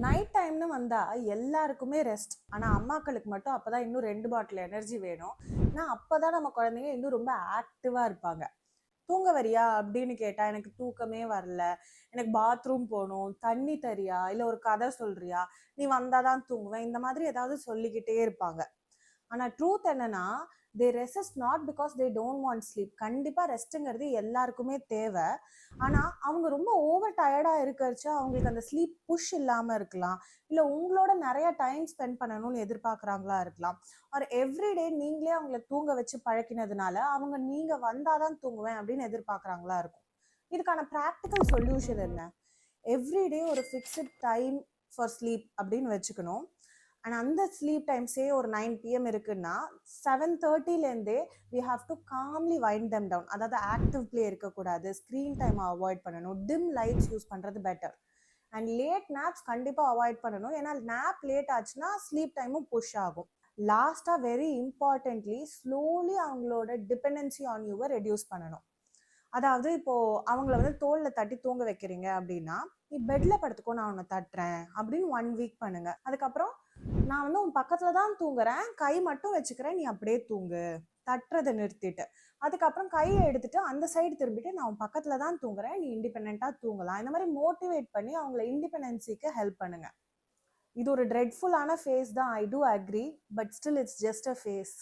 Night டைம்னு வந்தா எல்லாருக்குமே ரெஸ்ட். ஆனா அம்மாக்களுக்கு மட்டும் அப்பதான் இன்னும் 2 பாட்டில் எனர்ஜி வேணும். ஏன்னா அப்பதான் நம்ம குழந்தைங்க இன்னும் ரொம்ப ஆக்டிவா இருப்பாங்க. "தூங்க வரியா?" அப்படின்னு கேட்டா, "எனக்கு தூக்கமே வரல. எனக்கு பாத்ரூம் போணும். தண்ணி தரியா? இல்ல ஒரு கதை சொல்றியா? நீ வந்தா தான் தூங்குவேன்." இந்த மாதிரி ஏதாவது சொல்லிக்கிட்டே இருப்பாங்க. ஆனா ட்ரூத் என்னன்னா, they resist not because they don't want sleep. கண்டிப்பா ரெஸ்ட்ங்கிறது எல்லாருக்குமே தேவை. ஆனா அவங்க ரொம்ப ஓவர் டயர்டா இருக்கறச்ச அவங்களுக்கு அந்த ஸ்லீப் புஷ் இல்லாம இருக்கலாம். இல்ல உங்களோட நெறைய டைம் ஸ்பெண்ட் பண்ணணும்னு எதிர்பார்க்கறாங்களா இருக்கலாம். ஆர் எவ்ரிடே நீங்களே அவங்கள தூங்க வச்சு பழக்கினதுனால, அவங்க நீங்க வந்தா தான் தூங்குவேன் அப்படின்னு எதிர்பார்க்கறாங்களா இருக்கும். இதுக்கான பிராக்டிகல் சொல்யூஷன் என்ன? எவ்ரிடே ஒரு ஃபிக்ஸ்ட் டைம் ஃபார் ஸ்லீப் அப்படின்னு வச்சுக்கணும். அண்ட் அந்த ஸ்லீப் டைம் ஒரு 9 பிஎம் இருக்குன்னா 7:30லேருந்தே we have to calmly wind them down. அதாவது ஆக்டிவ் பிளே இருக்கக்கூடாது, ஸ்க்ரீன் டைம் அவாய்ட் பண்ணணும், டிம் லைட்ஸ் யூஸ் பண்ணுறது பெட்டர். அண்ட் லேட் நேப்ஸ் கண்டிப்பாக அவாய்ட் பண்ணணும். ஏன்னா நேப் லேட் ஆச்சுன்னா ஸ்லீப் டைமும் புஷ் ஆகும். லாஸ்ட்டாக வெரி இம்பார்ட்டன்ட்லி ஸ்லோலி அவங்களோட டிபெண்டன்சி ஆன் யூவை ரெடியூஸ் பண்ணணும். அதாவது இப்போ அவங்கள தோல்ல தட்டி தூங்க வைக்கிறீங்க அப்படின்னா, நீ பெட்ல படுத்துக்கோ, நான் உன்னை தட்டுறேன் அப்படின்னு 1 வீக் பண்ணுங்க. அதுக்கப்புறம் நான் உன் பக்கத்துல தான் தூங்குறேன், கை மட்டும் வச்சுக்கிறேன், நீ அப்படியே தூங்கு, தட்டுறதை நிறுத்திட்டு. அதுக்கப்புறம் கையை எடுத்துட்டு அந்த சைடு திரும்பிட்டு, நான் உன் பக்கத்துல தான் தூங்குறேன், நீ இண்டிபெண்டா தூங்கலாம். இந்த மாதிரி மோட்டிவேட் பண்ணி அவங்கள இண்டிபெண்டன்சிக்கு ஹெல்ப் பண்ணுங்க. இது ஒரு ட்ரெட்ஃபுல்லான ஃபேஸ் தான், I do agree. But still it's just a face.